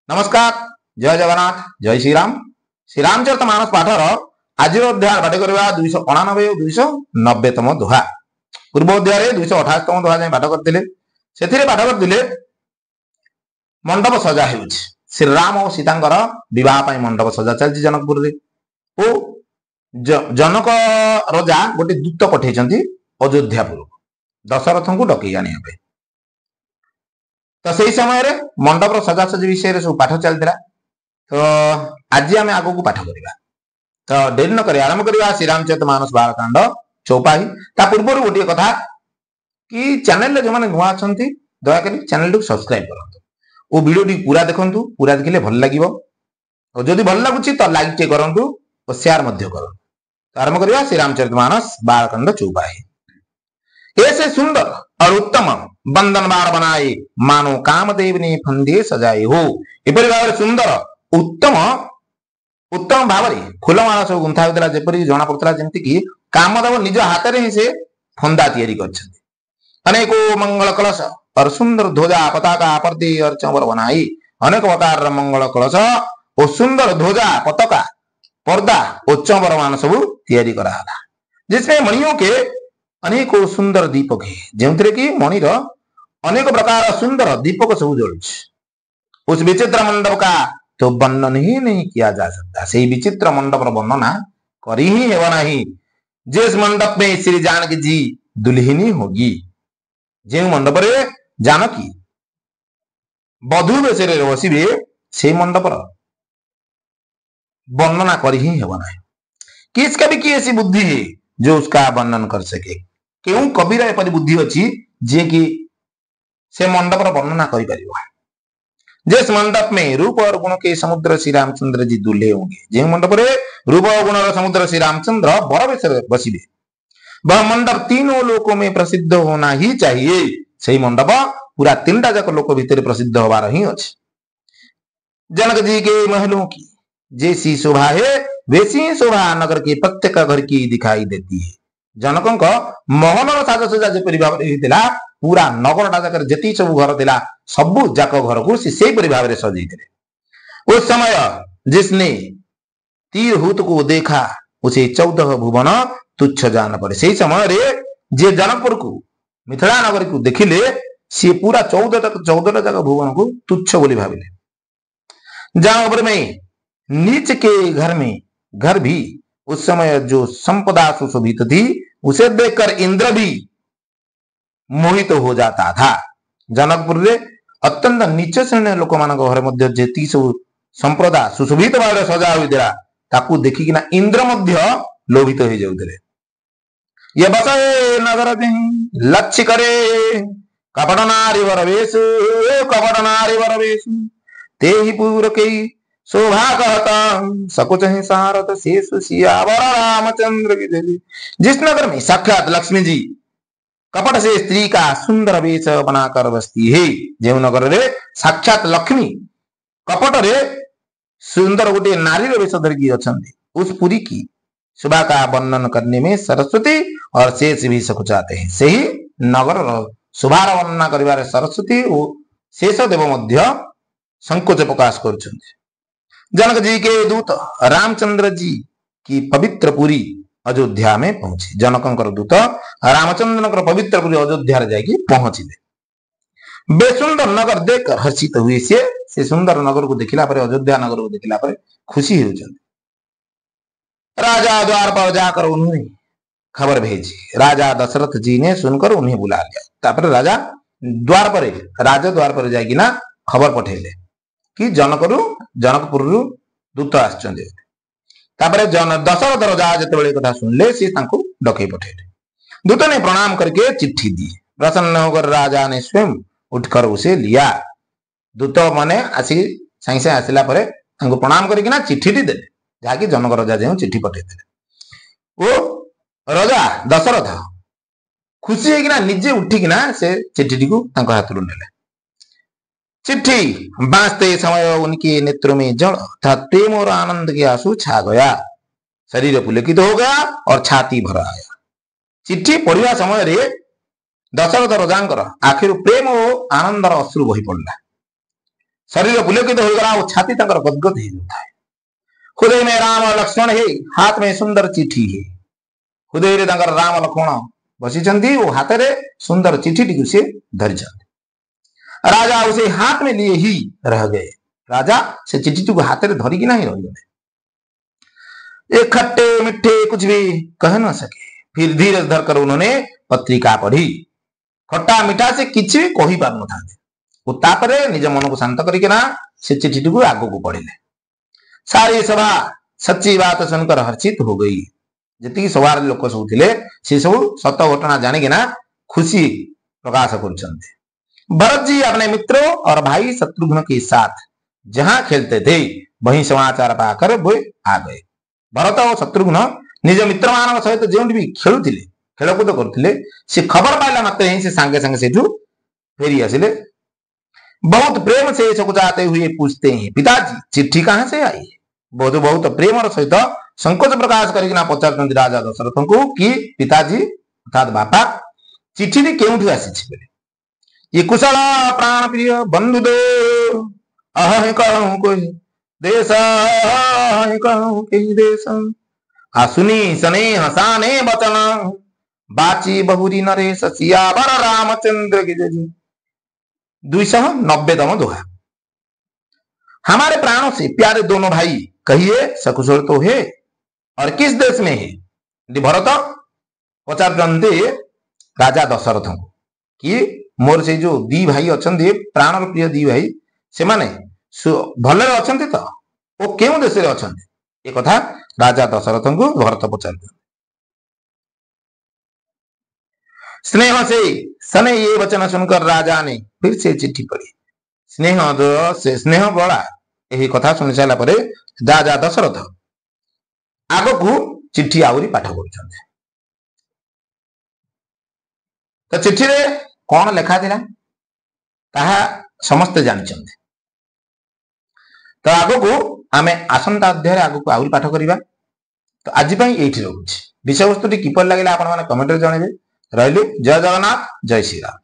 नमस्कार जय जगन्नाथ जय श्रीरामचरित मानस पाठर आज अध्याय पाठ करवा 289 और 290तम दोहा। पूर्व अध्याय 288तम दोहा जाए पाठ करते पाठ करते मंडप सजा हो श्रीराम और सीता बह मंडप सजा चलती जनकपुर जनक रजा गोटे दूत पठे अयोध्यापुर दशरथ को डकई आने तो सही समय मंडपर सजासजी विषय सब पाठ चलता। तो आज आम आग को पाठ करवा तो डेरी नक आरंभ करवा श्रीरामचरित मानस बालकांड चौपाई। ता पूर्व गोटे कथा कि चैनल जो मैंने नुआ अच्छा दयाकोरी चैनल को सब्सक्राइब करूँ और वीडियो पूरा देखूँ पूरा देखिले भल लगे और जदि भल लगुच तो लाइक टे करूँ और शेयर करूँ। तो आरंभ करवा श्रीरामचरित मानस बालकांड चौपाई। ऐसे सुंदर और उत्तम बंधन बार बनाए मानो कामदेव ने फंदे सजाए हो। एपरी भाव सुंदर उत्तम उत्तम भाव फूलमाला सब गुंथा होता जपरी जना पड़ता जमीक कामदेव निज हाथ में ही से फंदा तैयारी अनेको मंगल कलश और सुंदर ध्वजा पताका पर्दे और चंवर बनाई अनेक प्रकार मंगल कलश और सुंदर ध्वजा पताका पर्दा और चंवर मान सब तैयारी करा जिसमें मणियों के अनेक सुंदर दीपक है जो कि मणिर अनेक प्रकार सुंदर दीपक सब जलु। उस विचित्र मंडप का तो वर्णन ही नहीं किया जा सकता। से विचित्र मंडप वर्णना करी ही है नहीं। जिस मंडप में श्री जानकी जी दुल्हिनी होगी जो मंडप रे जानकी बधु बेश बसवे से मंडप वर्णना करी ही है नहीं। किसका भी की ऐसी बुद्धि है जो उसका वर्णन कर सके। क्यों कबीर एपरी बुद्धि अच्छी जे कि से मंडप वर्णना कर जिस मंडप में रूप और गुण के समुद्र श्री रामचंद्र जी दुल्हे होंगे जो मंडप रे रूप और गुण समुद्र श्री रामचंद्र बर बेश बसवे वह मंडप तीनों लोकों में प्रसिद्ध होना ही चाहिए। सही मंडप पूरा तीनटा जाक लोक भीतर प्रसिद्ध होबार ही अच्छे। जनक जी के महलों की जैसी शोभा है वैसी शोभा नगर के प्रत्येक घर की दिखाई देती है। जनक महलर साजसजा जपरी भाव पूरा नगरटा जाक जी सब घर था सबू जाक घर को से भाव में सजई। उस समय जिसने तीर हुत को देखा उसे 14 भुवन तुच्छ जान पड़े। से समय रे जे जनकपुर को मिथिला नगर को देखिले सी पूरा 14 जाक भुवन को तुच्छ बोली भाविले। जनकपुर में नीच के घर भी उस समय जो संपदा सुशोभित थी उसे देखकर इंद्र भी मोहित हो जाता था। जनकपुर रे अत्यंत नीच श्रेणी लोक मान घर मध्य जेती सब संपदा सुशोभित भाव सजा होता ताकू देखिकिना इंद्र मध्य लोभित हो जाउतले। ये बसे नगर लक्ष्य करे कपट नारी वर वेश ते ही पूर के शोभा कहता सकुच है सारथ शेष सियावर रामचंद्र की देवी। जिस नगर में साक्षात लक्ष्मी जी कपट से स्त्री का सुंदर वेश बनाकर बसती है जो नगर रे साक्षात लक्ष्मी कपट रे सुंदर गोटे नारी वेश धरकी अछंती उस पुरी की शोभा का वर्णन करने में सरस्वती और शेष भी सकुचाते हैं। से ही नगर शोभार वर्णना करिवारे सरस्वती और शेष देव मध्य संकोच प्रकाश कर। जनक जी के दूत रामचंद्र जी की पवित्र पुरी अयोध्या में पहुंचे। जनक दूत रामचंद्र पवित्र पुरी अयोध्या जाके पहुंचे। बेसुंदर नगर देखकर हर्षित हुए से सुंदर नगर को देखला पर अयोध्या नगर को देखला पर खुशी हो जाती। राजा द्वार पर जाकर उन्होंने खबर भेजी। राजा दशरथ जी ने सुनकर उन्हें बुला लिया। तापर राजा द्वार पर जाकि ना खबर पठेले कि जनकपुर दूत आसचंदे। दशरथ राजा जिते कथा सुनले सी डकई पठेले। दूत ने प्रणाम करके चिट्ठी दी। प्रसन्न होकर राजा ने स्वयं उठकर उसे लिया। दूत माने आसी साइंसे आसिला परे प्रणाम करके चिट्ठी दे जहाँकि जनक राजा जो चिट्ठी पठे वो राजा दशरथ खुशी होकिना निजे उठिकिना से चिट्ठी को हाथ नेले। चिट्ठी बांचते समय उनके नेत्रों में जल अर्थात प्रेम और आनंद के आंसू छा गया। शरीर पुलकित हो गया और छाती भर आया। चिट्ठी पढ़िया समय रे दशरथ राजा आखिर प्रेम और आनंदर अश्रु बही पड़ा। शरीर पुलकित होगला और छाती तंकर गदगद हो जाता है। हृदय में राम और लक्ष्मण है, हाथ में सुंदर चिट्ठी है। हृदय रे तंकर राम लक्ष्मण बसी वो हाथ में सुंदर चिट्ठी टी से धरी। राजा उसे हाथ में लिए ही रह गए। राजा से चिट्ठी को हाथ में धरिकी नहीं रह गए। एक खट्टे मिठे कुछ भी कह न सके। फिर धीरे धरकर उन्होंने पत्रिका पढ़ी। खट्टा मीठा से किसी भी कही पार न था। निज मन को शांत करके से चिट्ठी को आग को पढ़िले। सारी सभा सच्ची बात सुनकर हर्षित हो गई। जी सभा लोक सब थे से सब सत घटना जानिक खुशी प्रकाश कर। भरत जी अपने मित्रों और भाई शत्रुघ्न के साथ जहां खेलते थे वहीं समाचार पाकर वे आ गए। भरत और शत्रुघ्न निज मित्र मान सहित जो भी खेलुले खेलकूद करते से खबर पाइला मात्र ही से सांगे सांगे से फेरी आसिले। बहुत प्रेम से सकुचाते हुए पूछते हैं, पिताजी चिट्ठी कहां से आई? बहुत प्रेम और सहित संकोच प्रकाश करके पचार राजा दशरथ को कि पिताजी अर्थात बापा चिट्ठी क्यों आसी? ये कुशल प्राण प्रिय बंधु दो अह कहूं कोई देश कहूं के देश सुनी सने हसाने बचन बाची बहुरी नरेश सियावर रामचंद्र की जय। 290तम दोहा। हमारे प्राणों से प्यारे दोनों भाई कहिए सकुशल तो है और किस देश में है? भरत पचारते राजा दशरथ को कि मोर से जो दी भाई अच्छा प्राण प्रिय दी भाई से माने भले अच्छा तो वो क्यों देश में अच्छा एक कथा राजा दशरथ को भरत पचार। स्नेह से सने ये वचन सुनकर राजा ने फिर से चिट्ठी पढ़ी। स्नेह बड़ा यही कथा सुनी सारा पर राजा दशरथ आग को चिट्ठी आहरी पाठ कर। चिट्ठी रे कौन लेखा थिला ताहा समस्ते जानछन्ते। तो आग को आमे आसंता अध्याय आग को आहरी पाठ करिबा। तो आज पई एठी रहउछि। विषय वस्तुटी किपर लागिला आपण माने कमेंट रे जणाइबे। रहिलु जय जगन्नाथ जय श्री राम।